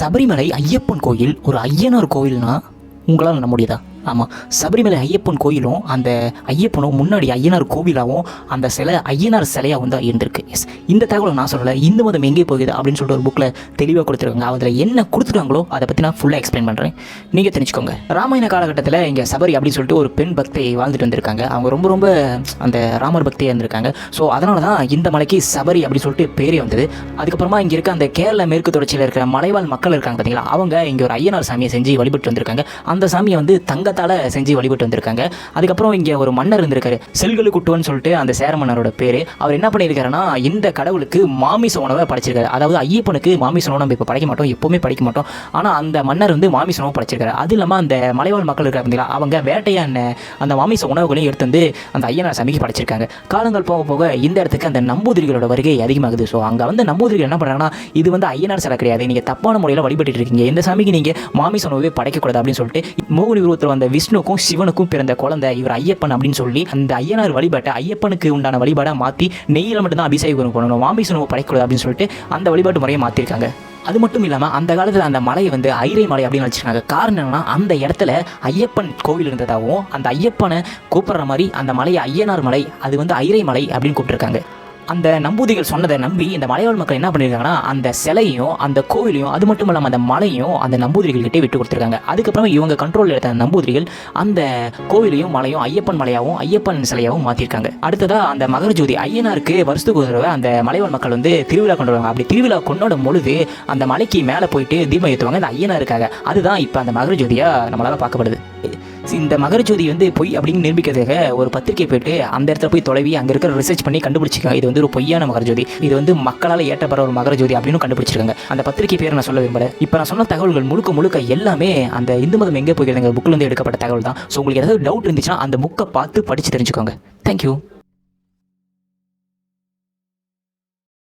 சபரிமலை ஐயப்பன் கோயில் ஒரு ஐயனார் கோயில்னா உங்களால் நம்ப முடியுதா? ஆமாம், சபரிமலை ஐயப்பன் கோயிலும் அந்த ஐயப்பனும் முன்னாடி ஐயனார் கோவிலாகவும் அந்த சிலை ஐயனார் சிலையாகவும் தான் இருந்திருக்கு. எஸ், இந்த தகவலை நான் சொல்லலை. இந்து மதம் எங்கே போகுது அப்படின்னு சொல்லிட்டு ஒரு புக்கில் தெளிவாக கொடுத்துருக்காங்க. அதில் என்ன கொடுத்துருக்காங்களோ அதை பற்றி நான் ஃபுல்லாக எக்ஸ்பிளைன் பண்ணுறேன், நீங்கள் தெரிஞ்சுக்கோங்க. ராமாயண காலகட்டத்தில் இங்கே சபரி அப்படின்னு சொல்லிட்டு ஒரு பெண் பக்தி வாழ்ந்துட்டு வந்திருக்காங்க. அவங்க ரொம்ப அந்த ராமர் பக்தியாக இருந்திருக்காங்க. ஸோ அதனால தான் இந்த மலைக்கு சபரி அப்படின்னு சொல்லிட்டு பேரே வந்தது. அதுக்கப்புறமா இங்கே இருக்க அந்த கேரள மேற்கு தொடர்ச்சியில் இருக்கிற மலைவாழ் மக்கள் இருக்காங்க பார்த்தீங்களா, அவங்க இங்கே ஒரு ஐயனார் சாமியை செஞ்சு வழிபட்டு வந்திருக்காங்க. அந்த சாமியை வந்து தங்கத்தால் செஞ்சு வழிபட்டு வந்திருக்காங்க. அதுக்கப்புறம் இங்கே ஒரு மன்னர் இருந்திருக்காரு, செல்கலு குட்டுவன் சொல்லிட்டு அந்த சேர மன்னரோட பேர். அவர் என்ன பண்ணியிருக்காருன்னா, இந்த கடவுளுக்கு மாமிச உணவை படைச்சிருக்காரு. அதாவது ஐயப்பனுக்கு மாமிச உணவு நம்ம இப்போ படைக்க மாட்டோம், எப்போவுமே படைக்க மாட்டோம். ஆனால் அந்த மன்னர் வந்து மாமிச உணவு படைச்சிருக்காரு. அது இல்லாமல் அந்த மலைவாழ் மக்கள் இருக்காங்க பார்த்தீங்களா, அவங்க வேட்டையான அந்த மாமிச உணவுகளையும் எடுத்து வந்து அந்த ஐயனார் சாமிக்கு படைச்சிருக்காங்க. காலங்கள் போக போக இந்த இடத்துக்கு அந்த நம்பூதிரிகளோட வருகை அதிகமாகுது. ஸோ அங்கே வந்து நம்பூதிரிகள் என்ன பண்ணுறாங்கன்னா, இது வந்து ஐயனார் சிலை கிடையாது, நீங்கள் தப்பான முறையில் வழிபட்டு இருக்கீங்க, இந்த சாமிக்கு நீங்கள் மாமிச உணவே படைக்கக்கூடாது அப்படின்னு சொல்லிட்டு மோகினி உருவத்தில் வந்த விஷ்ணுக்கும் சிவனுக்கும் பிறந்த குழந்தை இவர் ஐயப்பன் அப்படின்னு சொல்லி அந்த ஐயனார் வழிபாட்டை ஐயப்பனுக்கு உண்டான வழிபாடாக மாற்றி நெய்யில் மட்டும்தான் அபிஷேகம் பண்ணணும், மாமிச உணவு படைக்கக்கூடாது அப்படின்னு சொல்லிட்டு அந்த வழிபாட்டு முறையை மாற்றிருக்காங்க. அது மட்டும் இல்லாமல் அந்த காலத்தில் அந்த மலையை வந்து ஐரை மலை அப்படின்னு வச்சுருக்காங்க. காரணம் என்னன்னா, அந்த இடத்துல ஐயப்பன் கோவில் இருந்ததாகவும் அந்த ஐயப்பனை கூப்பிட்ற மாதிரி அந்த மலையை ஐயனார் மலை, அது வந்து ஐரை மலை அப்படின்னு கூப்பிட்டுருக்காங்க. அந்த நம்பூதிரிகள் சொன்னதை நம்பி இந்த மலைவாழ் மக்கள் என்ன பண்ணியிருக்காங்கன்னா, அந்த சிலையும் அந்த கோவிலையும் அது மட்டும் இல்லாமல் அந்த மலையும் அந்த நம்பூதிரிகள்கிட்டே விட்டு கொடுத்துருக்காங்க. அதுக்கப்புறமா இவங்க கண்ட்ரோலில் எடுத்த நம்பூதிரிகள் அந்த கோவிலையும் மலையும் ஐயப்பன் மலையாகவும் ஐயப்பன் சிலையாகவும் மாற்றிருக்காங்க. அடுத்ததாக அந்த மகரஜோதி ஐயனாருக்கு வருஷத்துக்கு ஒரு தடவை அந்த மலைவாழ் மக்கள் வந்து திருவிழா கொண்டாடுவாங்க. அப்படி திருவிழா கொண்டாடும் பொழுது அந்த மலைக்கு மேலே போயிட்டு தீபம் ஏற்றுவாங்க இந்த ஐயனாருக்காக. அதுதான் இப்போ அந்த மகரஜோதியாக நம்மளால் பார்க்கப்படுது. இந்த மகரஜோதி வந்து பொய் அப்படின்னு நிரூபிக்கிறதுக்காக ஒரு பத்திரிகை போயிட்டு அந்த இடத்துல போய் தொலைவி அங்கே இருக்கிற ரிசர்ச் பண்ணி கண்டுபிடிச்சிருக்காங்க, இது வந்து ஒரு பொய்யான மகரஜோதி, இது வந்து மக்களால் ஏற்றப்படுற ஒரு மகரஜோதி அப்படின்னு கண்டுபிடிச்சிருக்காங்க. அந்த பத்திரிகை பேரை நான் சொல்ல விரும்பல. இப்போ நான் சொன்ன தகவல்கள் முழுக்க எல்லாமே அந்த இந்து மதம் எங்கே போகிறதுங்க புக்கில் இருந்து எடுக்கப்பட்ட தகவல் தான். ஸோ உங்களுக்கு ஏதாவது டவுட் இருந்துச்சுன்னா அந்த புக்கை பார்த்து படித்து தெரிஞ்சுக்கோங்க. தேங்க்யூ.